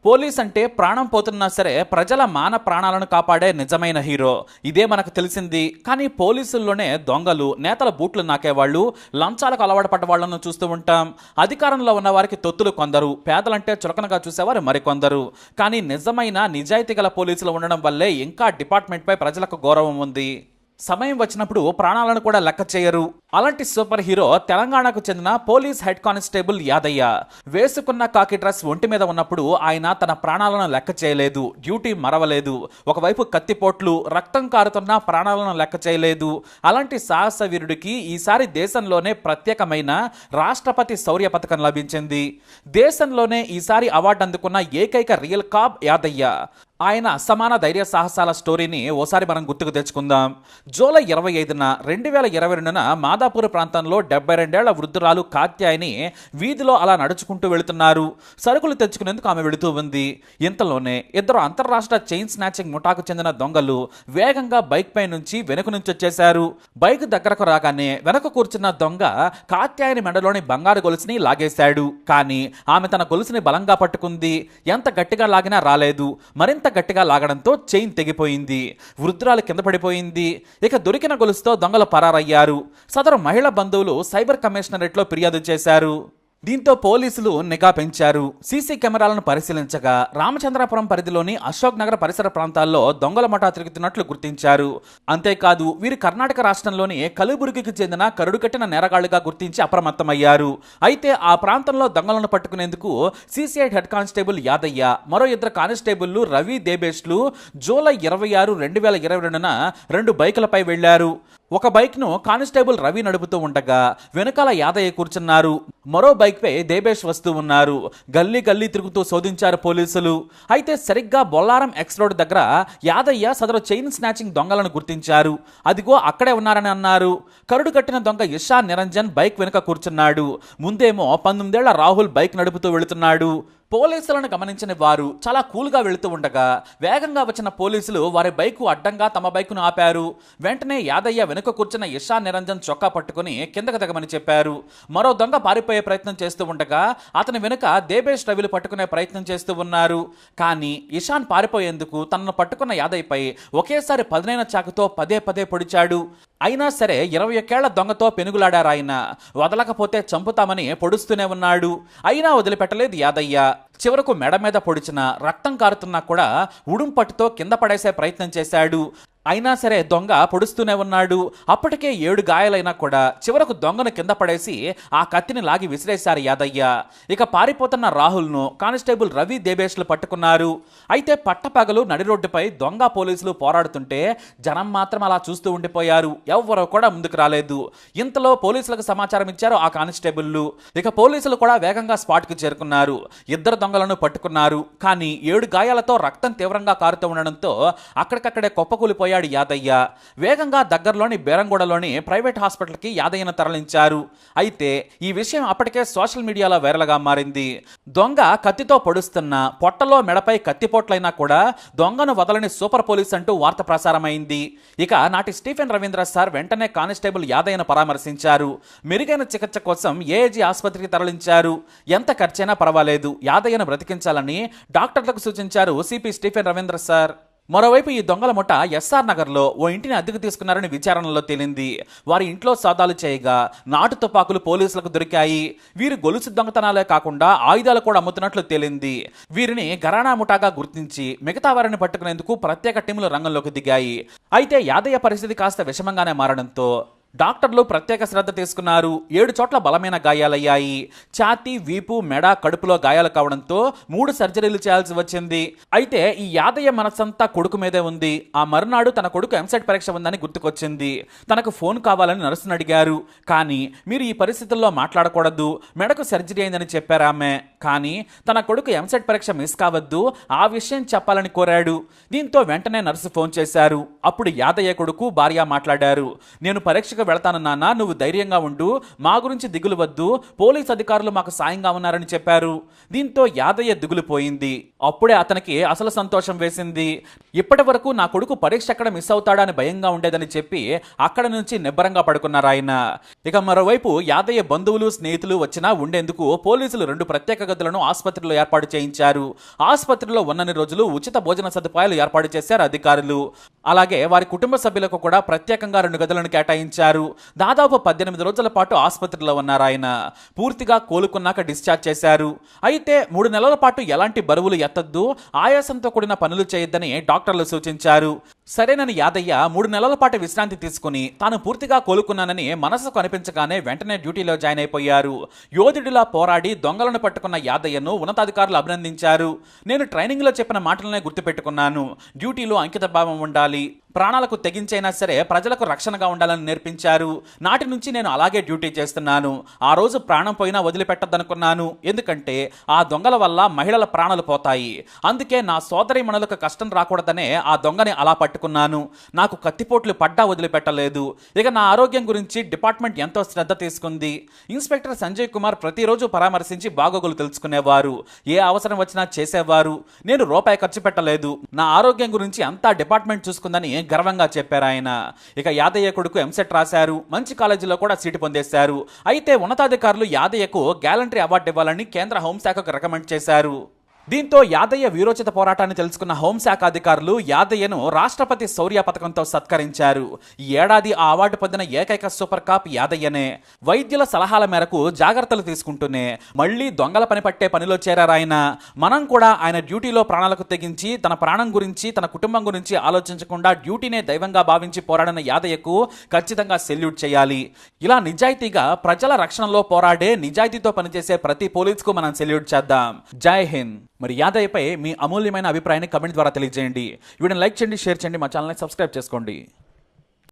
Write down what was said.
Police అంటే ప్రాణం పోతున్నా సరే ప్రజల మాన ప్రాణాలను కాపాడే నిజమైన హీరో. ఇదే మనకు తెలిసింది. కానీ పోలీసుల్లోనే దొంగలు, నేతల బూట్లు నాకేవాళ్ళు, లంచాలకు అలవాటు పడ్డ వాళ్లను చూస్తూ ఉంటాం. అధికారంలో ఉన్న వారికి తొత్తులు కొందరు, పేదలంటే చులకనగా చూసేవారు మరికొందరు. కానీ నిజమైన నిజాయితీ గల పోలీసులు ఉండడం వల్లే ఇంకా డిపార్ట్మెంట్పై ప్రజలకు గౌరవం ఉంది. సమయం వచ్చినప్పుడు ప్రాణాలను కూడా లెక్క చేయరు. అలాంటి సూపర్ హీరో తెలంగాణకు చెందిన పోలీస్ హెడ్ కానిస్టేబుల్ యాదయ్య. వేసుకున్న కాకి డ్రెస్ ఒంటి మీద ఉన్నప్పుడు ఆయన తన ప్రాణాలను లెక్క చేయలేదు, డ్యూటీ మరవలేదు. ఒకవైపు కత్తిపోట్లు, రక్తం కారుతున్న ప్రాణాలను లెక్క చేయలేదు. అలాంటి సాహస వీరుడికి ఈసారి దేశంలోనే ప్రత్యేకమైన రాష్ట్రపతి శౌర్య పథకం లభించింది. దేశంలోనే ఈసారి అవార్డు అందుకున్న ఏకైక రియల్ కాప్ యాదయ్య. ఆయన అసమాన ధైర్య సాహసాల స్టోరీని ఓసారి మనం గుర్తుకు తెచ్చుకుందాం. జూలై 25న 2022న మాదాపూర్ ప్రాంతంలో 72 ఏళ్ల వృద్ధురాలు కాత్యాయని వీధిలో అలా నడుచుకుంటూ వెళుతున్నారు. సరుకులు తెచ్చుకునేందుకు ఆమె వెళుతూ ఉంది. ఇంతలోనే ఇద్దరు అంతర్రాష్ట్ర చైన్ స్నాచింగ్ ముఠాకు చెందిన దొంగలు వేగంగా బైక్ పై నుంచి వెనుక నుంచి వచ్చేశారు. బైక్ దగ్గరకు రాగానే వెనక కూర్చున్న దొంగ కాత్యాయని మెడలోని బంగారు గొలుసుని లాగేశాడు. కానీ ఆమె తన గొలుసుని బలంగా పట్టుకుంది. ఎంత గట్టిగా లాగినా రాలేదు. మరింత గట్టిగా లాగడంతో చైన్ తెగిపోయింది. వృద్ధురాలు కింద పడిపోయింది. ఇక దొరికిన గొలుసుతో దొంగలు పరారయ్యారు. సదరు మహిళ బంధువులు సైబర్ కమిషనరేట్లో ఫిర్యాదు చేశారు. దీంతో పోలీసులు నిఘా పెంచారు. సీసీ కెమెరాలను పరిశీలించగా రామచంద్రాపురం పరిధిలోని అశోక్ నగర్ పరిసర ప్రాంతాల్లో దొంగల ముఠా తిరుగుతున్నట్లు గుర్తించారు. అంతేకాదు వీరు కర్ణాటక రాష్ట్రంలోని కలుబుర్గికి చెందిన కరుడుకట్టిన నేరగాళ్లుగా గుర్తించి అప్రమత్తమయ్యారు. అయితే ఆ ప్రాంతంలో దొంగలను పట్టుకునేందుకు సిసిఐ హెడ్ కానిస్టేబుల్ యాదయ్య, మరో ఇద్దరు కానిస్టేబుల్లు రవి, దేబేష్లు జూలై 26, 2022న 2 బైకులపై వెళ్లారు. ఒక బైక్ను కానిస్టేబుల్ రవి నడుపుతూ ఉండగా వెనకాల యాదయ్య కూర్చున్నారు. మరో బైక్పై దేబేష్ వస్తూ ఉన్నారు. గల్లీ గల్లీ తిరుగుతూ శోధించారు పోలీసులు. అయితే సరిగ్గా బొల్లారం ఎక్స్ రోడ్ దగ్గర యాదయ్య సదరు చైన్ స్నాచింగ్ దొంగలను గుర్తించారు. అదిగో అక్కడే ఉన్నారని అన్నారు. కరుడు కట్టిన దొంగ ఇషాన్ నిరంజన్ బైక్ వెనుక కూర్చున్నాడు. ముందేమో 19 ఏళ్ల రాహుల్ బైక్ నడుపుతూ వెళుతున్నాడు. పోలీసులను గమనించిన వారు చాలా కూల్గా వెళుతూ ఉండగా వేగంగా వచ్చిన పోలీసులు వారి బైకు అడ్డంగా తమ బైకును ఆపారు. వెంటనే యాదయ్య వెనుక కూర్చున్న ఇషాన్ నిరంజన్ చొక్కా పట్టుకుని కిందకు దిగమని చెప్పారు. మరో దొంగ పారిపోయే ప్రయత్నం చేస్తూ ఉండగా అతని వెనుక దేబేష్ రవిలు పట్టుకునే ప్రయత్నం చేస్తూ ఉన్నారు. కానీ ఇషాన్ పారిపోయేందుకు తనను పట్టుకున్న యాదయ్యపై ఒకేసారి పదునైన చాకుతో పదే పదే పొడిచాడు. అయినా సరే 21 ఏళ్ల దొంగతో పెనుగులాడారాయన. వదలకపోతే చంపుతామని పొడుస్తూనే ఉన్నాడు. అయినా వదిలిపెట్టలేదు యాదయ్య. చివరకు మెడ మీద పొడిచిన, రక్తం కారుతున్నా కూడా ఉడుం పట్టుతో కింద పడేసే ప్రయత్నం చేశాడు. అయినా సరే దొంగ పొడుస్తూనే ఉన్నాడు. అప్పటికే 7 గాయాలైనా కూడా చివరకు దొంగను కింద పడేసి ఆ కత్తిని లాగి విసిరేశారు యాదయ్య. ఇక పారిపోతున్న రాహుల్ను కానిస్టేబుల్ రవి, దేబేష్లు పట్టుకున్నారు. అయితే పట్టపగలు నడి రోడ్డుపై దొంగ పోలీసులు పోరాడుతుంటే జనం మాత్రం అలా చూస్తూ ఉండిపోయారు. ఎవ్వరూ కూడా ముందుకు రాలేదు. ఇంతలో పోలీసులకు సమాచారం ఇచ్చారు ఆ కానిస్టేబుల్లు. ఇక పోలీసులు కూడా వేగంగా స్పాట్కి చేరుకున్నారు. ఇద్దరు దొంగలను పట్టుకున్నారు. కానీ 7 గాయాలతో రక్తం తీవ్రంగా కారుతూ ఉండడంతో అక్కడికక్కడే కుప్పకూలిపోయారు యాదయ్య. వేగంగా దగ్గరలోని బేరంగూడలోని ప్రైవేట్ హాస్పిటల్కి యాదయ్యను తరలించారు. అయితే ఈ విషయం అప్పటికే సోషల్ మీడియాలో వైరల్గా మారింది. దొంగ కత్తితో పొడుస్తున్న, పొట్టలో మెడపై కత్తిపోట్లైనా కూడా దొంగను వదలని సూపర్ పోలీస్ అంటూ వార్త ప్రసారమైంది. ఇక నాటి స్టీఫెన్ రవీంద్ర సార్ వెంటనే కానిస్టేబుల్ యాదయ్యను పరామర్శించారు. మెరుగైన చికిత్స కోసం ఏఏజీ ఆసుపత్రికి తరలించారు. ఎంత ఖర్చైనా పర్వాలేదు, యాదయ్యను బ్రతికించాలని డాక్టర్లకు సూచించారు సిపి స్టీఫెన్ రవీంద్ర సార్. మరోవైపు ఈ దొంగల ముఠ ఎస్ఆర్ నగర్లో ఓ ఇంటిని అద్దెకు తీసుకున్నారని విచారణలో తేలింది. వారి ఇంట్లో సోదాలు చేయగా నాటు తుపాకులు పోలీసులకు దొరికాయి. వీరు గొలుసు దొంగతనాలే కాకుండా ఆయుధాలు కూడా అమ్ముతున్నట్లు తేలింది. వీరిని ఘరానా ముఠాగా గుర్తించి మిగతా వారిని పట్టుకునేందుకు ప్రత్యేక టీములు రంగంలోకి దిగాయి. అయితే యాదయ్య పరిస్థితి కాస్త విషమంగానే మారడంతో డాక్టర్లు ప్రత్యేక శ్రద్ధ తీసుకున్నారు. 7 చోట్ల బలమైన గాయాలయ్యాయి. ఛాతీ, వీపు, మెడ, కడుపులో గాయాలు కావడంతో 3 సర్జరీలు చేయాల్సి వచ్చింది. అయితే ఈ యాదయ్య మనసంతా కొడుకు మీదే ఉంది. ఆ మరునాడు తన కొడుకు ఎంసెట్ పరీక్ష ఉందని గుర్తుకొచ్చింది. తనకు ఫోన్ కావాలని నర్సును అడిగారు. కానీ మీరు ఈ పరిస్థితుల్లో మాట్లాడకూడదు, మెడకు సర్జరీ అయిందని చెప్పారామె. కానీ తన కొడుకు ఎంసెట్ పరీక్ష మిస్ కావద్దు, ఆ విషయం చెప్పాలని కోరాడు. దీంతో వెంటనే నర్సు ఫోన్ చేశారు. అప్పుడు యాదయ్య కొడుకు, భార్య మాట్లాడారు. నేను పరీక్ష వెళతాను నాన్న, నువ్వు ధైర్యంగా ఉండు, మా గురించి దిగులు వద్దు, పోలీస్ అధికారులు మాకు సాయంగా ఉన్నారని చెప్పారు. దీంతో యాదయ్య దిగులు పోయింది. అప్పుడే అతనికి అసలు సంతోషం వేసింది. ఇప్పటి వరకు నా కొడుకు పరీక్ష ఎక్కడ మిస్ అవుతాడా అని భయంగా ఉండేదని చెప్పి అక్కడ నుంచి నిబ్బరంగా పడుకున్నారు ఆయన. ఇక మరోవైపు యాదయ్య బంధువులు, స్నేహితులు వచ్చినా ఉండేందుకు పోలీసులు 2 ప్రత్యేక గదులను ఆసుపత్రిలో ఏర్పాటు చేయించారు. ఆసుపత్రిలో ఉన్నన్ని రోజులు ఉచిత భోజన సదుపాయాలు ఏర్పాటు చేశారు అధికారులు. అలాగే వారి కుటుంబ సభ్యులకు కూడా ప్రత్యేకంగా 2 గదులను కేటాయించారు. దాదాపు 18 రోజుల పాటు ఆసుపత్రిలో ఉన్నారు ఆయన. పూర్తిగా కోలుకున్నాక డిశ్చార్జ్ చేశారు. అయితే 3 నెలల పాటు ఎలాంటి బరువులు ఎత్తద్దు, ఆయాసంతో కూడిన పనులు చేయొద్దని డాక్టర్లు సూచించారు. సరేనని యాదయ్య 3 నెలల పాటు విశ్రాంతి తీసుకుని తాను పూర్తిగా కోలుకున్నానని మనసుకు అనిపించగానే వెంటనే డ్యూటీలో జాయిన్ అయిపోయారు. యోధుడిలా పోరాడి దొంగలను పట్టుకున్న యాదయ్యను ఉన్నతాధికారులు అభినందించారు. నేను ట్రైనింగ్లో చెప్పిన మాటలనే గుర్తుపెట్టుకున్నాను. డ్యూటీలో అంకిత భావం ఉండాలి, ప్రాణాలకు తెగించైనా సరే ప్రజలకు రక్షణగా ఉండాలని నేర్పించారు. నాటి నుంచి నేను అలాగే డ్యూటీ చేస్తున్నాను. ఆ రోజు ప్రాణం పోయినా వదిలిపెట్టద్దనుకున్నాను. ఎందుకంటే ఆ దొంగల వల్ల మహిళల ప్రాణాలు పోతాయి. అందుకే నా సోదరీమణులకు కష్టం రాకూడదనే ఆ దొంగని అలా పట్టుకున్నాను. నాకు కత్తిపోట్లు పడ్డా వదిలిపెట్టలేదు. ఇక నా ఆరోగ్యం గురించి డిపార్ట్మెంట్ ఎంతో శ్రద్ధ తీసుకుంది. ఇన్స్పెక్టర్ సంజయ్ కుమార్ ప్రతిరోజు పరామర్శించి బాగోగులు తెలుసుకునేవారు. ఏ అవసరం వచ్చినా చేసేవారు. నేను రూపాయి ఖర్చు పెట్టలేదు. నా ఆరోగ్యం గురించి అంతా డిపార్ట్మెంట్ చూసుకుందని గర్వంగా చెప్పారు ఆయన. ఇక యాదయ్య కొడుకు ఎంసెట్ రాశారు. మంచి కాలేజీలో కూడా సీటు పొందేశారు. అయితే ఉన్నతాధికారులు యాదయ్యకు గ్యాలంటరీ అవార్డు ఇవ్వాలని కేంద్ర హోంశాఖకు రికమెండ్ చేశారు. దీంతో యాదయ్య వీరోచిత పోరాటాన్ని తెలుసుకున్న హోంశాఖ అధికారులు యాదయ్యను రాష్ట్రపతి శౌర్య పథకంతో సత్కరించారు. ఈ ఏడాది ఆ అవార్డు పొందిన ఏకైక సూపర్ కాప్ యాదయ్యనే. వైద్యుల సలహాల మేరకు జాగ్రత్తలు తీసుకుంటూనే మళ్లీ దొంగల పని పట్టే పనిలో చేరారాయన. మనం కూడా ఆయన డ్యూటీలో ప్రాణాలకు తెగించి తన ప్రాణం గురించి తన కుటుంబం గురించి ఆలోచించకుండా డ్యూటీనే దైవంగా భావించి పోరాడిన యాదయ్యకు ఖచ్చితంగా సెల్యూట్ చేయాలి. ఇలా నిజాయితీగా ప్రజల రక్షణలో పోరాడే నిజాయితీతో పనిచేసే ప్రతి పోలీసుకు మనం సెల్యూట్ చేద్దాం. జై హింద్. మరి యాదయ్యపై మీ అమూల్యమైన అభిప్రాయాన్ని కమెంట్ ద్వారా తెలియజేయండి. వీడియోని లైక్ చేయండి, షేర్ చేయండి, మా ఛానల్ని సబ్స్క్రైబ్ చేసుకోండి.